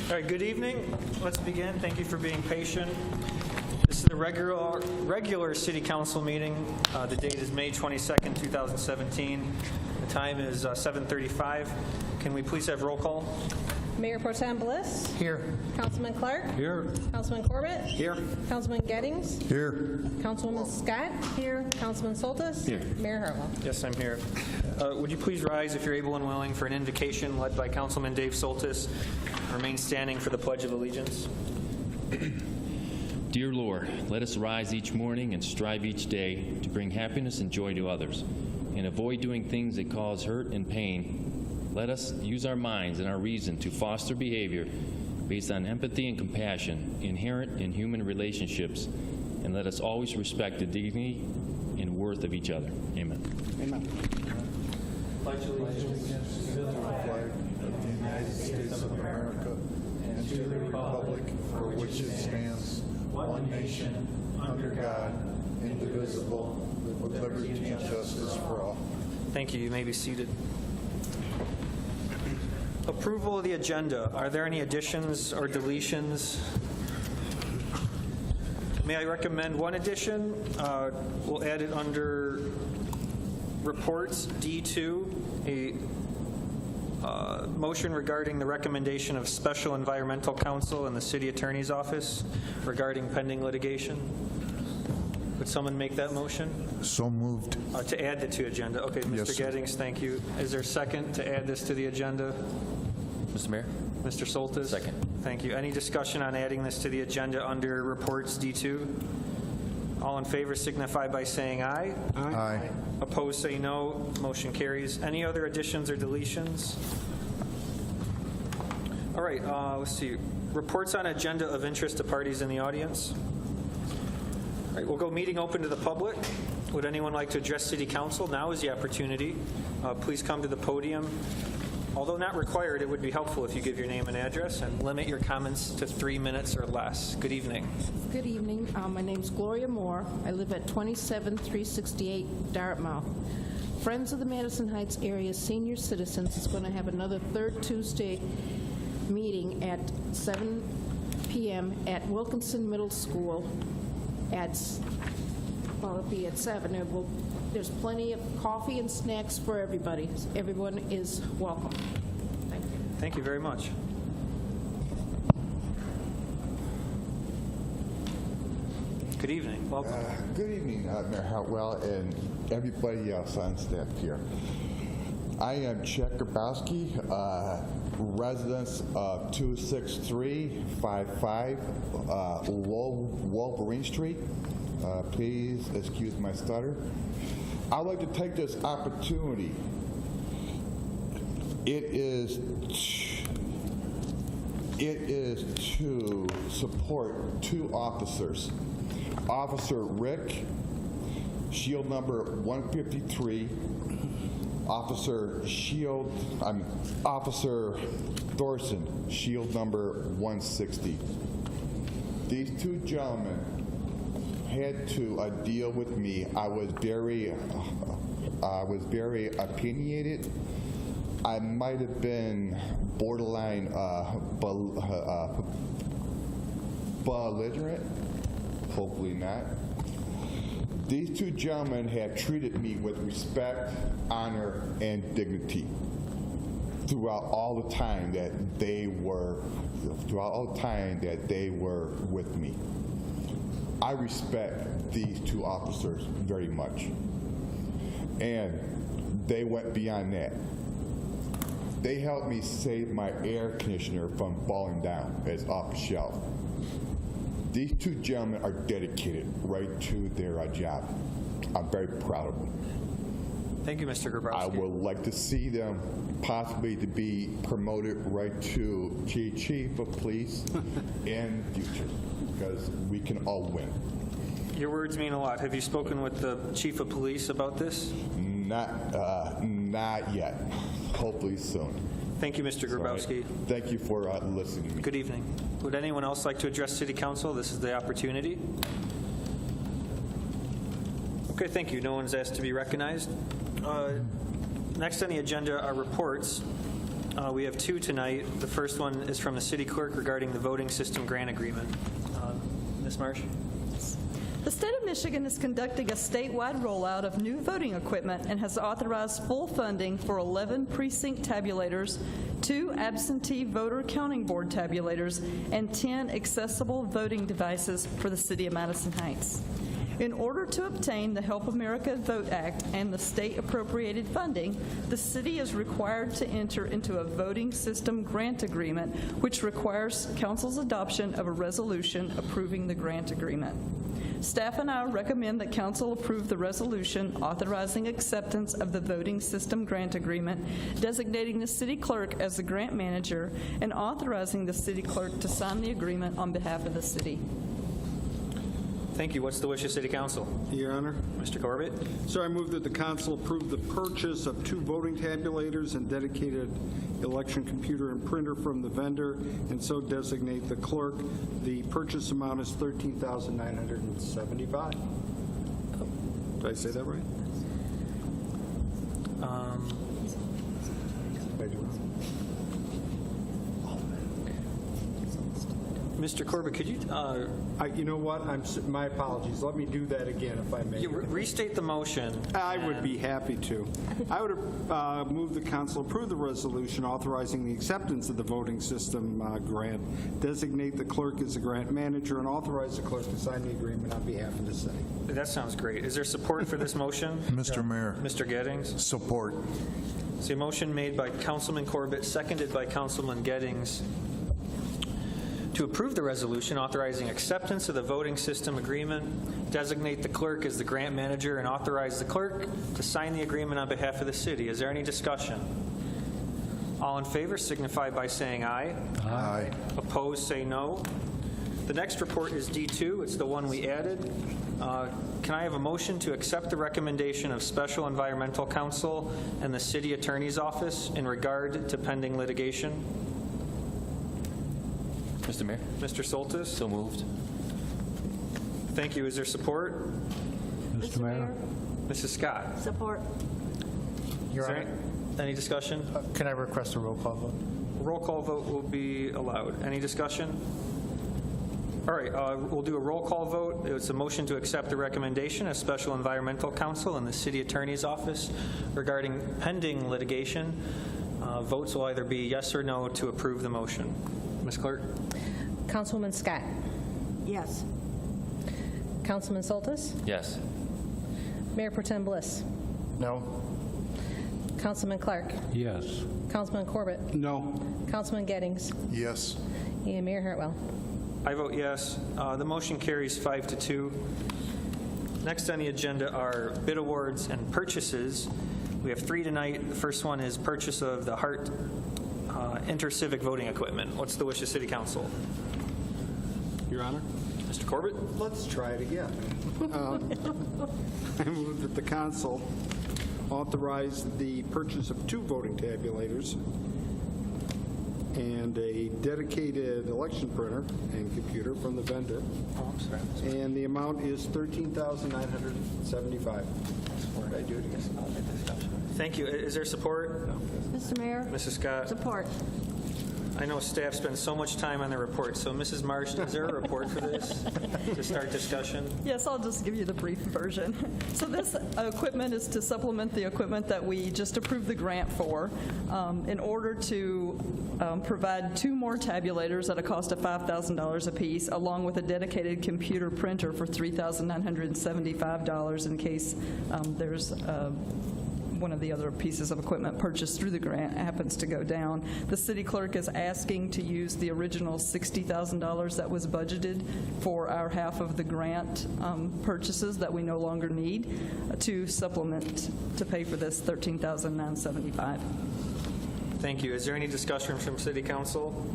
All right, good evening. Let's begin. Thank you for being patient. This is the regular City Council meeting. The date is May 22nd, 2017. The time is 7:35. Can we please have roll call? Mayor Pro Tem Bliss. Here. Councilman Clark. Here. Councilman Corbett. Here. Councilman Gettings. Here. Councilwoman Scott. Here. Councilman Soltis. Here. Mayor Harwell. Yes, I'm here. Would you please rise if you're able and willing for an invocation led by Councilman Dave Soltis? Remain standing for the Pledge of Allegiance. Dear Lord, let us rise each morning and strive each day to bring happiness and joy to others, and avoid doing things that cause hurt and pain. Let us use our minds and our reason to foster behavior based on empathy and compassion inherent in human relationships, and let us always respect the dignity and worth of each other. Amen. Amen. Pledge allegiance To the flag of the United States of America and to the republic for which it stands, one nation, under God, indivisible, with liberty and justice for all. Thank you. You may be seated. Approval of the agenda. Are there any additions or deletions? May I recommend one addition? We'll add it under reports D2, a motion regarding the recommendation of Special Environmental Counsel in the City Attorney's Office regarding pending litigation. Would someone make that motion? So moved. To add the to agenda. Okay, Mr. Yes, sir. Gettings, thank you. Is there a second to add this to the agenda? Mr. Mayor? Mr. Soltis? Second. Thank you. Any discussion on adding this to the agenda under reports D2? All in favor signify by saying aye. Aye. Opposed, say no. Motion carries. Any other additions or deletions? All right, let's see. Reports on agenda of interest to parties in the audience. All right, we'll go meeting open to the public. Would anyone like to address City Council? Now is the opportunity. Please come to the podium. Although not required, it would be helpful if you give your name and address and limit your comments to 3 minutes or less. Good evening. Good evening. My name's Gloria Moore. I live at 27368 Dartmouth. Friends of the Madison Heights area senior citizens is going to have another third Tuesday meeting at 7 p.m. at Wilkinson Middle School. It'll be at 7. There's plenty of coffee and snacks for everybody. Everyone is welcome. Thank you. Thank you very much. Good evening. Welcome. Good evening, Mayor Hartwell and everybody else on staff here. I am Chet Grabowski, resident of 26355 Wolverine Street. Please excuse my stutter. I'd like to take this opportunity. It is to support 2 officers. Officer Rick, shield number 153. Officer Thorson, shield number 160. These 2 gentlemen had to deal with me. I was very opinionated. I might have been borderline belligerent. Hopefully not. These 2 gentlemen have treated me with respect, honor, and dignity throughout all the time that they were with me. I respect these 2 officers very much. And they went beyond that. They helped me save my air conditioner from falling down as off the shelf. These 2 gentlemen are dedicated right to their job. I'm very proud of them. Thank you, Mr. Grabowski. I would like to see them possibly to be promoted right to chief of police in the future, because we can all win. Your words mean a lot. Have you spoken with the chief of police about this? Not yet. Hopefully soon. Thank you, Mr. Grabowski. Thank you for listening to me. Good evening. Would anyone else like to address City Council? This is the opportunity. Okay, thank you. No one's asked to be recognized. Next on the agenda are reports. We have two tonight. The first one is from the city clerk regarding the voting system grant agreement. Ms. Marsh? The state of Michigan is conducting a statewide rollout of new voting equipment and has authorized full funding for 11 precinct tabulators, 2 absentee voter counting board tabulators, and 10 accessible voting devices for the city of Madison Heights. In order to obtain the Help America Vote Act and the state appropriated funding, the city is required to enter into a voting system grant agreement, which requires council's adoption of a resolution approving the grant agreement. Staff and I recommend that council approve the resolution authorizing acceptance of the voting system grant agreement, designating the city clerk as the grant manager, and authorizing the city clerk to sign the agreement on behalf of the city. Thank you. What's the wish of City Council? Your Honor. Mr. Corbett? Sir, I move that the council approve the purchase of 2 voting tabulators and dedicated election computer and printer from the vendor, and so designate the clerk. The purchase amount is $13,975. Did I say that right? Mr. Corbett, could you You know what? My apologies. Let me do that again, if I may. restate the motion? I would be happy to. I would move the council approve the resolution authorizing the acceptance of the voting system grant, designate the clerk as the grant manager, and authorize the clerk to sign the agreement on behalf of the city. That sounds great. Is there support for this motion? Mr. Mayor, Mr. Gettings? support. So a motion made by Councilman Corbett, seconded by Councilman Gettings, to approve the resolution authorizing acceptance of the voting system agreement, designate the clerk as the grant manager, and authorize the clerk to sign the agreement on behalf of the city. Is there any discussion? All in favor signify by saying aye. Aye. Opposed, say no. The next report is D2. It's the one we added. Can I have a motion to accept the recommendation of Special Environmental Counsel and the City Attorney's Office in regard to pending litigation? Mr. Mayor? Mr. Soltis? So moved. Thank you. Is there support? Mr. Mayor. Mrs. Scott? Support. Is there any discussion? Can I request a roll call vote? Roll call vote will be allowed. Any discussion? All right, we'll do a roll call vote. It's a motion to accept the recommendation of Special Environmental Counsel and the City Attorney's Office regarding pending litigation. Votes will either be yes or no to approve the motion. Ms. Clerk? Councilwoman Scott. Yes. Councilman Soltis. Yes. Mayor Pro Tem Bliss. No? Councilman Clark. Yes. Councilman Corbett. No. Councilman Gettings. Yes. And Mayor Hartwell. I vote yes. The motion carries 5-2. Next on the agenda are bid awards and purchases. We have 3 tonight. The first one is purchase of the Hart intercivic voting equipment. What's the wish of City Council? Your Honor. Mr. Corbett? Let's try it again. I move that the council authorize the purchase of 2 voting tabulators and a dedicated election printer and computer from the vendor. Oh, I'm sorry. And the amount is $13,975. Did I do it again? Thank you. Is there support? Mr. Mayor. Mrs. Scott? Support. I know staff spends so much time on their reports. So Mrs. Marsh, is there a report for this to start discussion? Yes, I'll just give you the brief version. So this equipment is to supplement the equipment that we just approved the grant for in order to provide 2 more tabulators at a cost of $5,000 apiece, along with a dedicated computer printer for $3,975 in case there's one of the other pieces of equipment purchased through the grant happens to go down. The city clerk is asking to use the original $60,000 that was budgeted for our half of the grant purchases that we no longer need to supplement to pay for this $13,975. Thank you. Is there any discussion from City Council?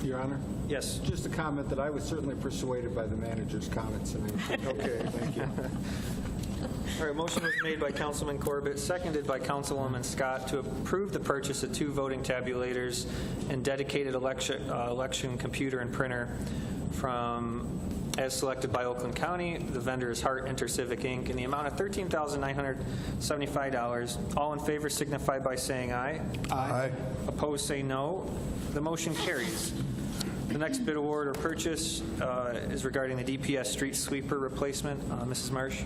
Your Honor. Yes. Just a comment that I was certainly persuaded by the manager's comments tonight. Okay, thank you. All right, motion was made by Councilman Corbett, seconded by Councilwoman Scott to approve the purchase of 2 voting tabulators and dedicated election computer and printer from as selected by Oakland County. The vendor is Hart Intercivic, Inc., in the amount of $13,975. All in favor signify by saying aye. Aye. Opposed, say no. The motion carries. The next bid award or purchase is regarding the DPS street sweeper replacement. Mrs. Marsh?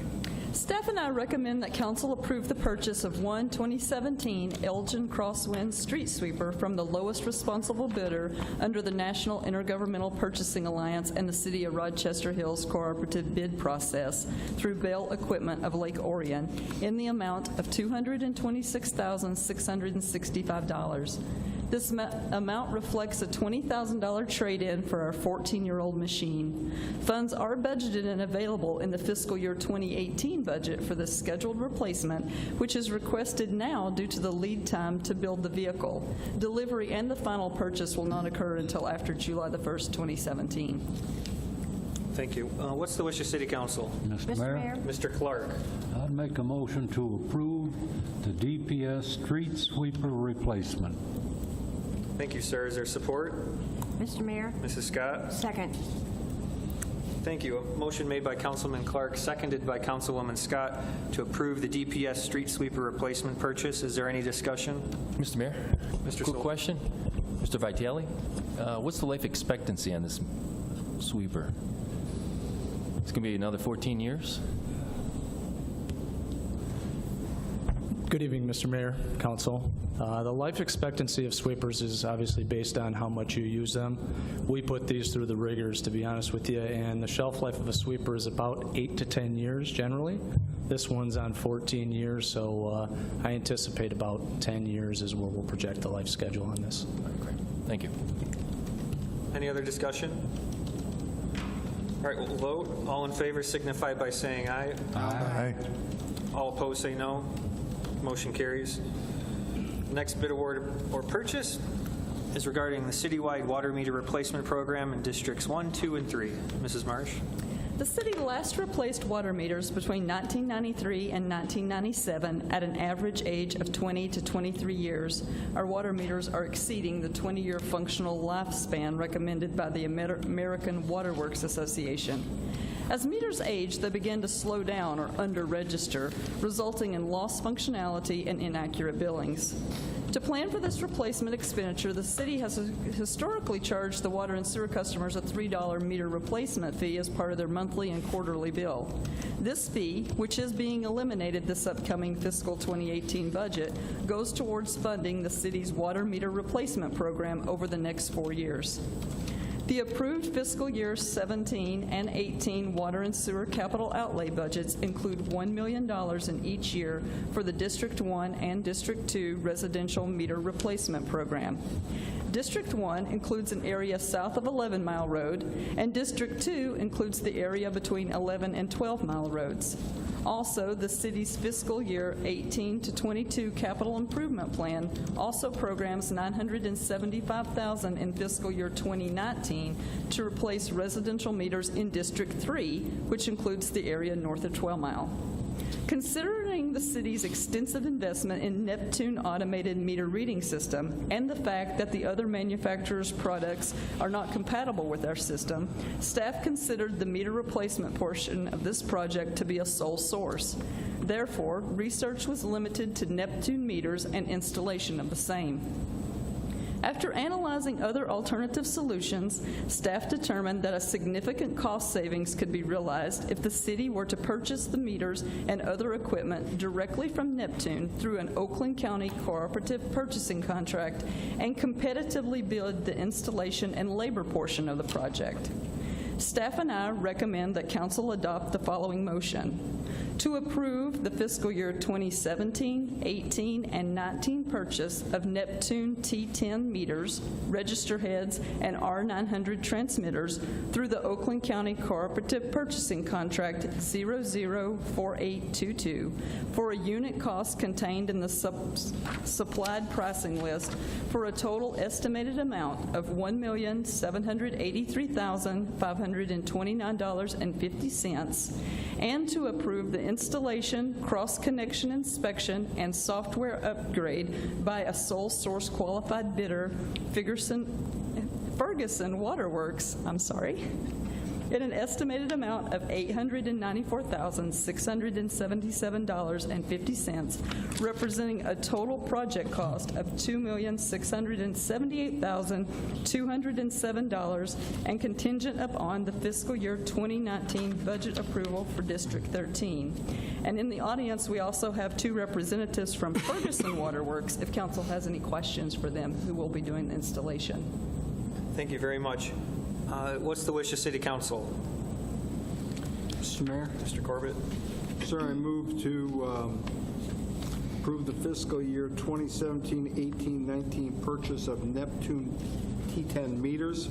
Staff and I recommend that council approve the purchase of one 2017 Elgin Crosswind street sweeper from the lowest responsible bidder under the National Intergovernmental Purchasing Alliance and the City of Rochester Hills cooperative bid process through Bell Equipment of Lake Orion in the amount of $226,665. This amount reflects a $20,000 trade-in for our 14-year-old machine. Funds are budgeted and available in the fiscal year 2018 budget for the scheduled replacement, which is requested now due to the lead time to build the vehicle. Delivery and the final purchase will not occur until after July the 1st, 2017. Thank you. What's the wish of City Council? Mr. Mayor, Mr. Clark? I'd make a motion to approve the DPS street sweeper replacement. Thank you, sir. Is there support? Mr. Mayor, Mrs. Scott? second. Thank you. A motion made by Councilman Clark, seconded by Councilwoman Scott to approve the DPS street sweeper replacement purchase. Is there any discussion? Mr. Mayor? Mr. Quick Sol- question. Mr. Vitale, what's the life expectancy on this sweeper? It's going to be another 14 years? Good evening, Mr. Mayor, Council. The life expectancy of sweepers is obviously based on how much you use them. We put these through the rigors, to be honest with you, and the shelf life of a sweeper is about 8 to 10 years generally. This one's on 14 years, so I anticipate about 10 years is where we'll project the life schedule on this. All right, great. Thank you. Any other discussion? All right, we'll vote. All in favor signify by saying aye. Aye. All opposed, say no. Motion carries. Next bid award or purchase is regarding the citywide water meter replacement program in Districts 1, 2, and 3. Mrs. Marsh? The city last replaced water meters between 1993 and 1997 at an average age of 20 to 23 years. Our water meters are exceeding the 20-year functional lifespan recommended by the American Water Works Association. As meters age, they begin to slow down or under-register, resulting in lost functionality and inaccurate billings. To plan for this replacement expenditure, the city has historically charged the water and sewer customers a $3 meter replacement fee as part of their monthly and quarterly bill. This fee, which is being eliminated this upcoming fiscal 2018 budget, goes towards funding the city's water meter replacement program over the next 4 years. The approved fiscal year 17 and 18 water and sewer capital outlay budgets include $1 million in each year for the District 1 and District 2 residential meter replacement program. District 1 includes an area south of 11 Mile Road, and District 2 includes the area between 11 and 12 Mile Roads. Also, the city's fiscal year 18 to 22 capital improvement plan also programs $975,000 in fiscal year 2019 to replace residential meters in District 3, which includes the area north of 12 Mile. Considering the city's extensive investment in Neptune automated meter reading system and the fact that the other manufacturers' products are not compatible with our system, staff considered the meter replacement portion of this project to be a sole source. Therefore, research was limited to Neptune meters and installation of the same. After analyzing other alternative solutions, staff determined that a significant cost savings could be realized if the city were to purchase the meters and other equipment directly from Neptune through an Oakland County cooperative purchasing contract and competitively bid the installation and labor portion of the project. Staff and I recommend that council adopt the following motion. To approve the fiscal year 2017, 18, and 19 purchase of Neptune T10 meters, register heads, and R900 transmitters through the Oakland County Cooperative Purchasing Contract 004822 for a unit cost contained in the supplied pricing list for a total estimated amount of $1,783,529.50, and to approve the installation, cross-connection inspection, and software upgrade by a sole source qualified bidder, Ferguson Waterworks, in an estimated amount of $894,677.50, representing a total project cost of $2,678,207 and contingent upon the fiscal year 2019 budget approval for District 13. And in the audience, we also have two representatives from Ferguson Waterworks, if council has any questions for them, who will be doing the installation. Thank you very much. What's the wish of City Council? Mr. Mayor? Mr. Corbett? Sir, I move to approve the fiscal year 2017, 18, 19 purchase of Neptune T10 meters,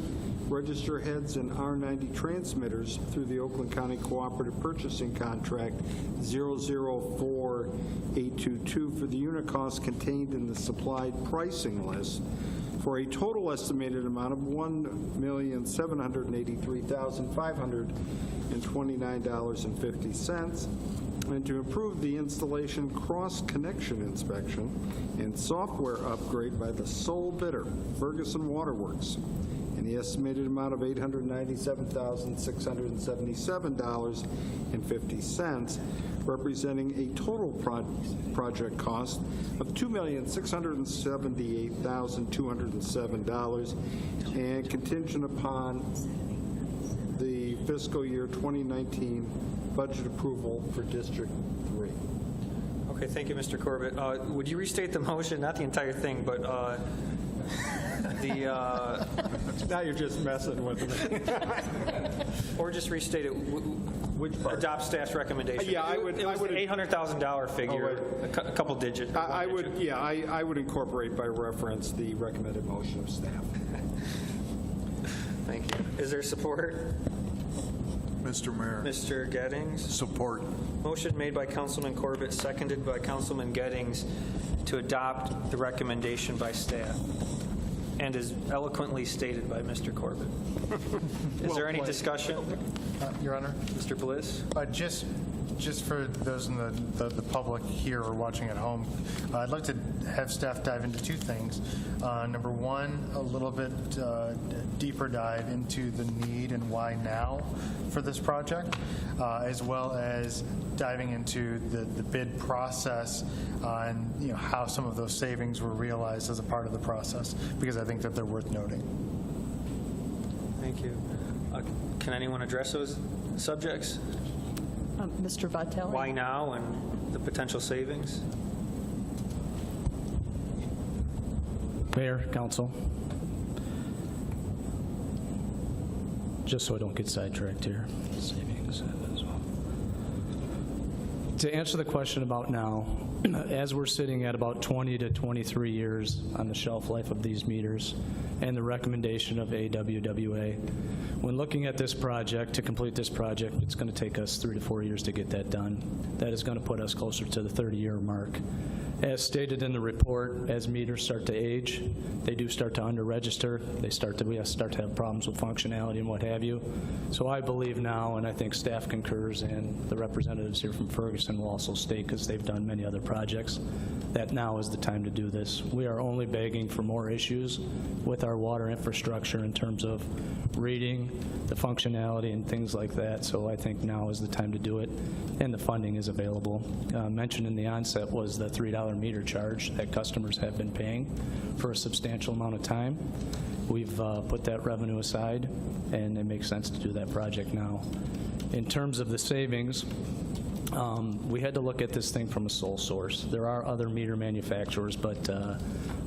register heads, and R90 transmitters through the Oakland County Cooperative Purchasing Contract 004822 for the unit cost contained in the supplied pricing list for a total estimated amount of $1,783,529.50, and to approve the installation cross-connection inspection and software upgrade by the sole bidder, Ferguson Waterworks, in the estimated amount of $897,677.50, representing a total project cost of $2,678,207 and contingent upon the fiscal year 2019 budget approval for District 3. Okay, thank you, Mr. Corbett. Would you restate the motion, not the entire thing, but Now you're just messing with me. or just restate it, Which part? adopt staff's recommendation. Yeah, I would- It was I would- the $800,000 figure, a couple digit. I would incorporate by reference the recommended motion of staff. Thank you. Is there support? Mr. Mayor, Mr. Gettings? support. Motion made by Councilman Corbett, seconded by Councilman Gettings to adopt the recommendation by staff, and is eloquently stated by Mr. Corbett. Is there any discussion? Your Honor, Mr. Bliss? just for those in the public here or watching at home, I'd like to have staff dive into two things. Number one, a little bit deeper dive into the need and why now for this project, as well as diving into the bid process and how some of those savings were realized as a part of the process, because I think that they're worth noting. Thank you. Can anyone address those subjects? Mr. Vitale? Why now and the potential savings? Mayor, council, just so I don't get sidetracked here, savings as well. To answer the question about now, as we're sitting at about 20 to 23 years on the shelf life of these meters and the recommendation of AWWA, when looking at this project, to complete this project, it's going to take us 3 to 4 years to get that done. That is going to put us closer to the 30-year mark. As stated in the report, as meters start to age, they do start to under-register. We start to have problems with functionality and what have you. So I believe now, and I think staff concurs, and the representatives here from Ferguson will also state, because they've done many other projects, that now is the time to do this. We are only begging for more issues with our water infrastructure in terms of reading, the functionality, and things like that. So I think now is the time to do it, and the funding is available. Mentioned in the onset was the $3 meter charge that customers have been paying for a substantial amount of time. We've put that revenue aside, and it makes sense to do that project now. In terms of the savings, we had to look at this thing from a sole source. There are other meter manufacturers, but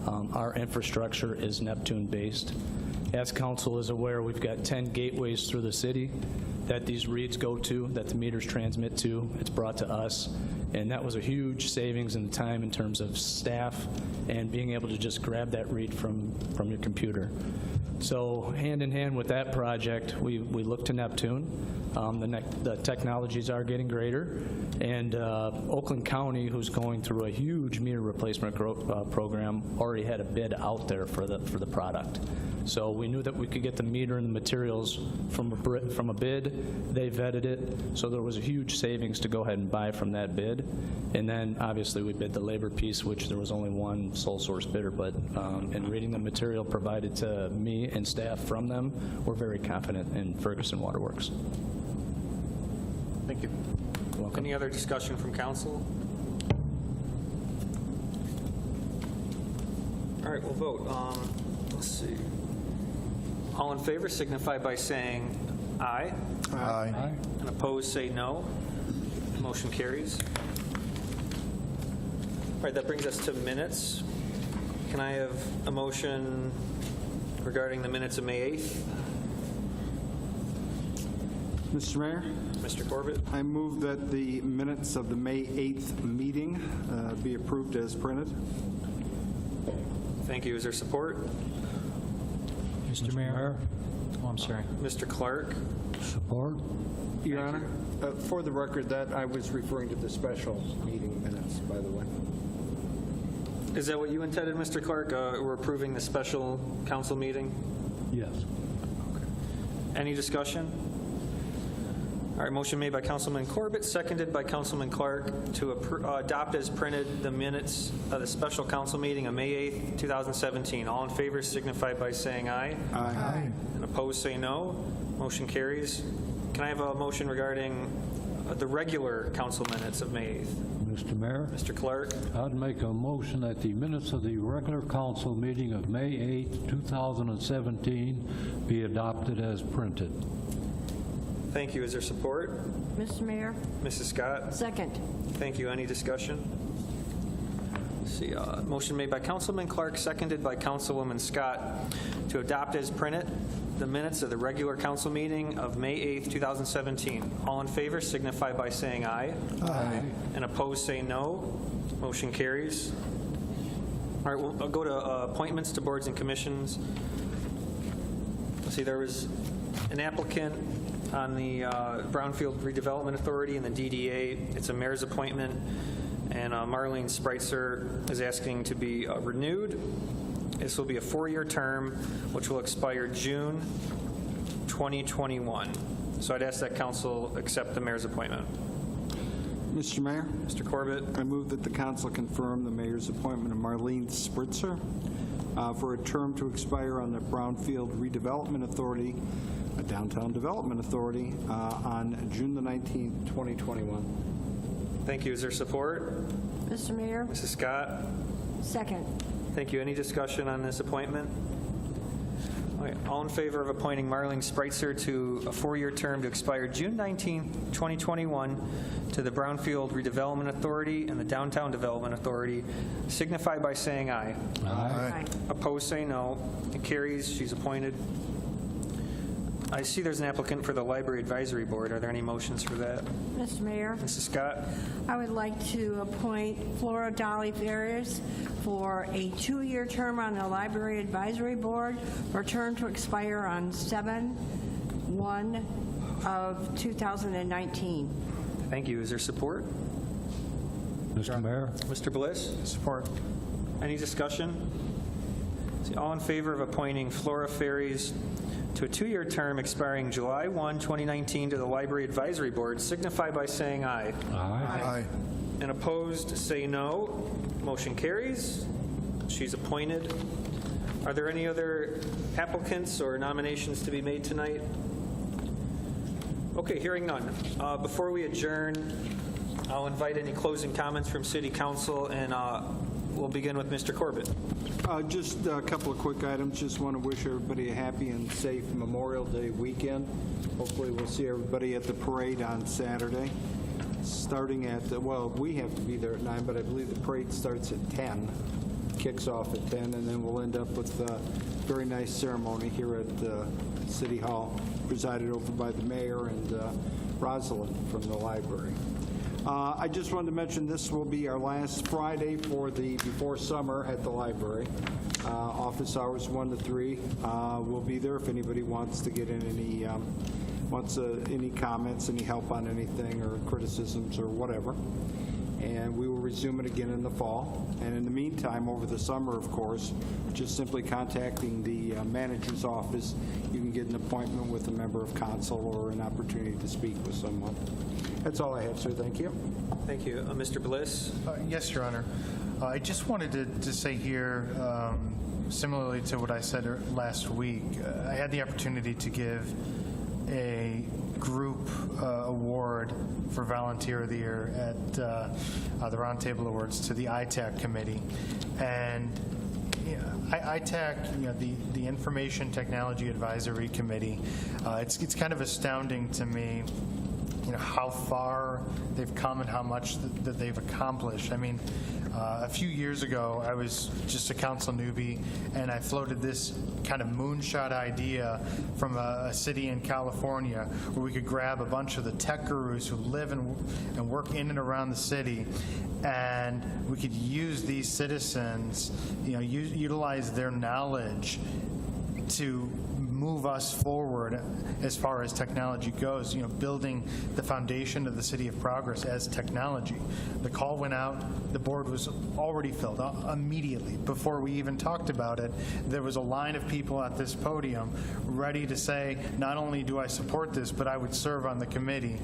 our infrastructure is Neptune-based. As council is aware, we've got 10 gateways through the city that these reads go to, that the meters transmit to. It's brought to us, and that was a huge savings in time in terms of staff and being able to just grab that read from your computer. So hand in hand with that project, we look to Neptune. The technologies are getting greater, and Oakland County, who's going through a huge meter replacement program, already had a bid out there for the product. So we knew that we could get the meter and the materials from a bid. They vetted it, so there was a huge savings to go ahead and buy from that bid. And then, obviously, we bid the labor piece, which there was only one sole source bidder, but in reading the material provided to me and staff from them, we're very confident in Ferguson Waterworks. Thank you. You're welcome. Any other discussion from council? All right, we'll vote. Let's see. All in favor signify by saying aye. Aye. And opposed, say no. Motion carries. All right, that brings us to minutes. Can I have a motion regarding the minutes of May 8th? Mr. Mayor, Mr. Corbett? I move that the minutes of the May 8th meeting be approved as printed. Thank you. Is there support? Mr. Mayor? Oh, I'm sorry. Mr. Clark? Support? Your Honor, for the record, that I was referring to the special meeting minutes, by the way. Is that what you intended, Mr. Clark? We're approving the special council meeting? Yes. Any discussion? All right, motion made by Councilman Corbett, seconded by Councilman Clark to adopt as printed the minutes of the special council meeting of May 8th, 2017. All in favor signify by saying aye. Aye. And opposed, say no. Motion carries. Can I have a motion regarding the regular council minutes of May 8th? Mr. Mayor? Mr. Clark? I'd make a motion that the minutes of the regular council meeting of May 8, 2017 be adopted as printed. Thank you. Is there support? Mr. Mayor? Mrs. Scott? Second. Thank you. Any discussion? Let's see. Motion made by Councilman Clark, seconded by Councilwoman Scott to adopt as printed the minutes of the regular council meeting of May 8th, 2017. All in favor signify by saying aye. Aye. And opposed, say no. Motion carries. All right, we'll go to appointments to boards and commissions. Let's see, there was an applicant on the Brownfield Redevelopment Authority and the DDA. It's a mayor's appointment, and Marlene Spreitzer is asking to be renewed. This will be a 4-year term, which will expire June 2021. So I'd ask that council accept the mayor's appointment. Mr. Mayor, Mr. Corbett? I move that the council confirm the mayor's appointment of Marlene Spritzer for a term to expire on the Brownfield Redevelopment Authority, a downtown development authority, on June the 19th, 2021. Thank you. Is there support? Mr. Mayor? Mrs. Scott? Second. Thank you. Any discussion on this appointment? All right. All in favor of appointing Marlene Spreitzer to a 4-year term to expire June 19, 2021 to the Brownfield Redevelopment Authority and the Downtown Development Authority signify by saying aye. Aye. Opposed, say no. It carries. She's appointed. I see there's an applicant for the Library Advisory Board. Are there any motions for that? Mr. Mayor, Mrs. Scott? I would like to appoint Flora Dolly Ferris for a 2-year term on the Library Advisory Board for a term to expire on 7/1 of 2019. Thank you. Is there support? Mr. Mayor? Mr. Bliss? Support. Any discussion? See, all in favor of appointing Flora Ferries to a 2-year term expiring July 1, 2019 to the Library Advisory Board signify by saying aye. Aye. And opposed, say no. Motion carries. She's appointed. Are there any other applicants or nominations to be made tonight? Okay, hearing none. Before we adjourn, I'll invite any closing comments from City Council, and we'll begin with Mr. Corbett. Just a couple of quick items. Just want to wish everybody a happy and safe Memorial Day weekend. Hopefully we'll see everybody at the parade on Saturday, starting at, well, we have to be there at 9, but I believe the parade starts at 10, kicks off at 10, and then we'll end up with a very nice ceremony here at City Hall, presided over by the mayor and Rosalind from the library. I just wanted to mention this will be our last Friday before summer at the library. Office hours 1 to 3. We'll be there if anybody wants to get in any comments, any help on anything, or criticisms or whatever. and we will resume it again in the fall. And in the meantime, over the summer, of course, just simply contacting the manager's office, you can get an appointment with a member of council or an opportunity to speak with someone. That's all I have, sir. Thank you. Thank you. Mr. Bliss? Yes, Your Honor. I just wanted to say here, similarly to what I said last week, I had the opportunity to give a group award for Volunteer of the Year at the Roundtable Awards to the ITAC committee. And ITAC, the Information Technology Advisory Committee, it's kind of astounding to me, how far they've come and how much that they've accomplished. I mean, a few years ago, I was just a council newbie, and I floated this kind of moonshot idea from a city in California where we could grab a bunch of the tech gurus who live and work in and around the city, and we could use these citizens, utilize their knowledge to move us forward as far as technology goes, building the foundation of the City of Progress as technology. The call went out, the board was already filled immediately. Before we even talked about it, there was a line of people at this podium ready to say, not only do I support this, but I would serve on the committee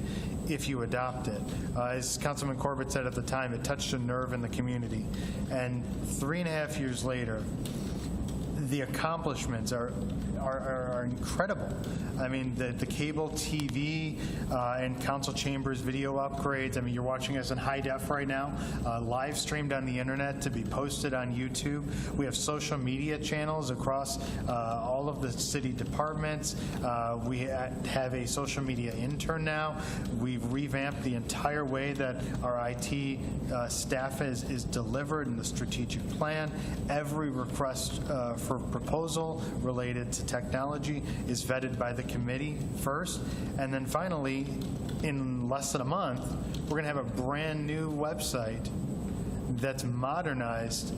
if you adopt it. As Councilman Corbett said at the time, it touched a nerve in the community. And 3.5 years later, the accomplishments are incredible. I mean, the cable TV and council chambers video upgrades. I mean, you're watching us in high def right now, live streamed on the internet to be posted on YouTube. We have social media channels across all of the city departments. We have a social media intern now. We've revamped the entire way that our IT staff is delivered in the strategic plan. Every request for proposal related to technology is vetted by the committee first, and then finally, in less than a month, we're going to have a brand new website that's modernized,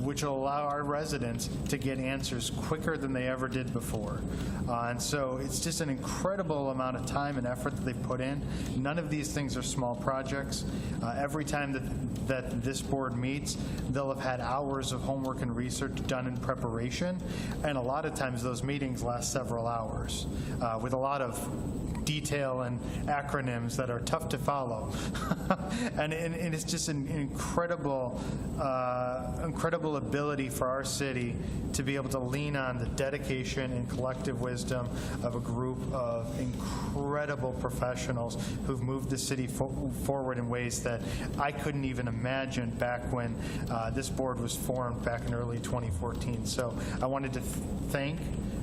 which will allow our residents to get answers quicker than they ever did before. And so it's just an incredible amount of time and effort that they put in. None of these things are small projects. Every time that this board meets, they'll have had hours of homework and research done in preparation, and a lot of times those meetings last several hours with a lot of detail and acronyms that are tough to follow. and it's just an incredible ability for our city to be able to lean on the dedication and collective wisdom of a group of incredible professionals who've moved the city forward in ways that I couldn't even imagine back when this board was formed back in early 2014. So I wanted to thank,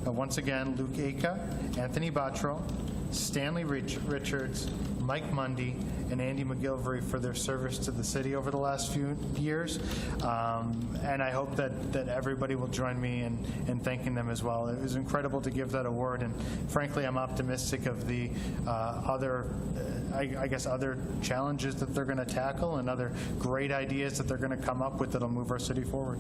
once again, Luke Aka, Anthony Bottrell, Stanley Richards, Mike Mundy, and Andy McGilvery for their service to the city over the last few years. And I hope that everybody will join me in thanking them as well. It was incredible to give that award, and frankly, I'm optimistic of the other challenges that they're going to tackle and other great ideas that they're going to come up with that'll move our city forward.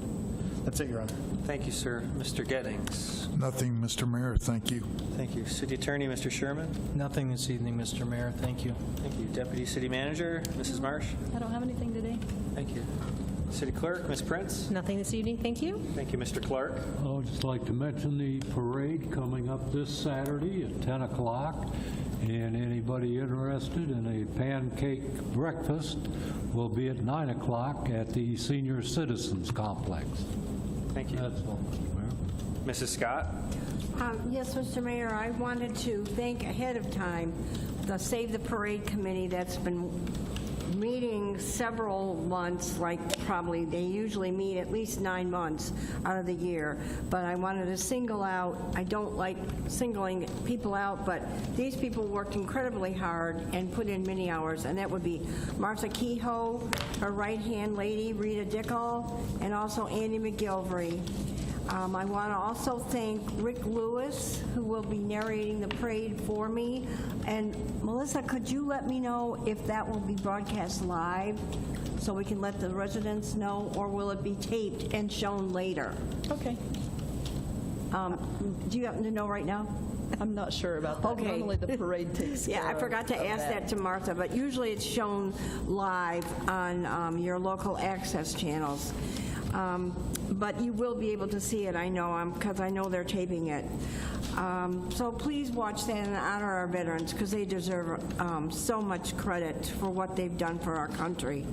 That's it, Your Honor. Thank you, sir. Mr. Gettings? Nothing, Mr. Mayor. Thank you. Thank you. City Attorney, Mr. Sherman? Nothing this evening, Mr. Mayor. Thank you. Thank you. Deputy City Manager, Mrs. Marsh? I don't have anything today. Thank you. City Clerk, Ms. Prince? Nothing this evening, thank you. Thank you, Mr. Clark. I would just like to mention the parade coming up this Saturday at 10 o'clock. And anybody interested in a pancake breakfast will be at 9 o'clock at the Senior Citizens Complex. Thank you. That's all, Mr. Mayor. Mrs. Scott? Yes, Mr. Mayor, I wanted to thank ahead of time the Save the Parade Committee that's been meeting several months, like probably they usually meet at least 9 months out of the year. But I wanted to single out, I don't like singling people out, but these people worked incredibly hard and put in many hours, and that would be Martha Kehoe, her right-hand lady, Rita Dickel, and also Andy McGilvery. I want to also thank Rick Lewis, who will be narrating the parade for me. And Melissa, could you let me know if that will be broadcast live so we can let the residents know, or will it be taped and shown later? Okay. Do you happen to know right now? I'm not sure about that. Okay. Normally, the parade takes care Yeah, I of forgot to ask that to Martha, but usually it's shown live on your local access channels. But you will be able to see it, I know, because I know they're taping it. So please watch that and honor our veterans, because they deserve so much credit for what they've done for our country.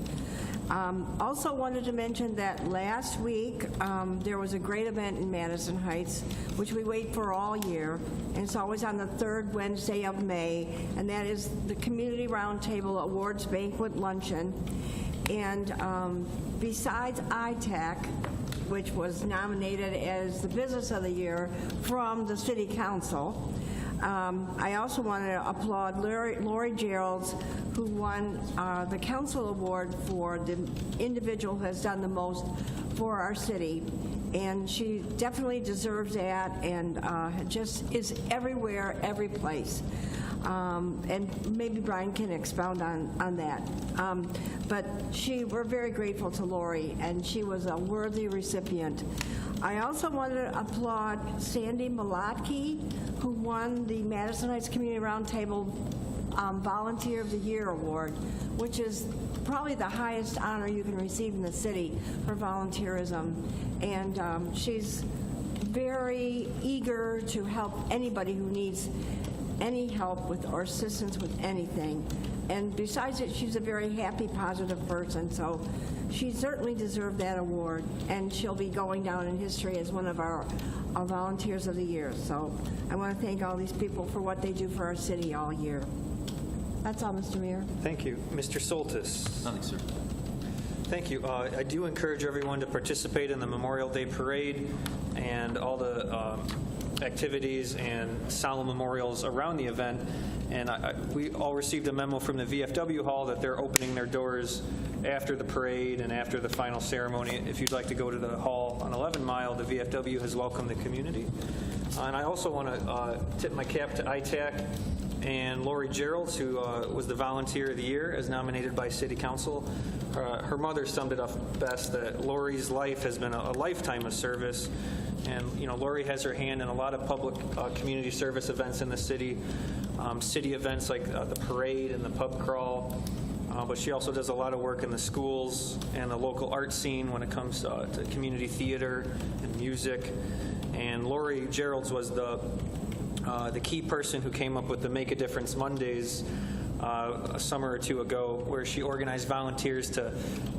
Also wanted to mention that last week, there was a great event in Madison Heights, which we wait for all year, and it's always on the third Wednesday of May, and that is the Community Roundtable Awards Banquet Luncheon. And besides ITAC, which was nominated as the Business of the Year from the City Council, I also want to applaud Lori Geralds, who won the Council Award for the individual who has done the most for our city. And she definitely deserves that, and just is everywhere, every place. And maybe Brian can expound on that. But we're very grateful to Lori, and she was a worthy recipient. I also wanted to applaud Sandy Malatke, who won the Madison Heights Community Roundtable Volunteer of the Year Award, which is probably the highest honor you can receive in the city for volunteerism. And she's very eager to help anybody who needs any help with or assistance with anything. And besides it, she's a very happy, positive person, so she certainly deserved that award, and she'll be going down in history as one of our volunteers of the year. So I want to thank all these people for what they do for our city all year. That's all, Mr. Mayor. Thank you. Mr. Soltis. Nothing, sir. Thank you. I do encourage everyone to participate in the Memorial Day Parade and all the activities and solemn memorials around the event. And we all received a memo from the VFW Hall that they're opening their doors after the parade and after the final ceremony. If you'd like to go to the hall on 11 Mile, the VFW has welcomed the community. And I also want to tip my cap to ITAC and Lori Geralds, who was the Volunteer of the Year as nominated by City Council. Her mother summed it up best, that Lori's life has been a lifetime of service. And, you know, Lori has her hand in a lot of public community service events in the city, city events like the parade and the pub crawl. But she also does a lot of work in the schools and the local art scene when it comes to community theater and music. And Lori Geralds was the key person who came up with the Make a Difference Mondays a summer or two ago, where she organized volunteers to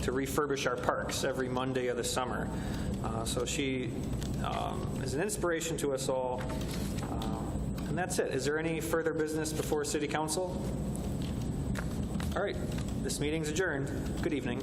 refurbish our parks every Monday of the summer. So she is an inspiration to us all. And that's it. Is there any further business before City Council? All right. This meeting's adjourned. Good evening.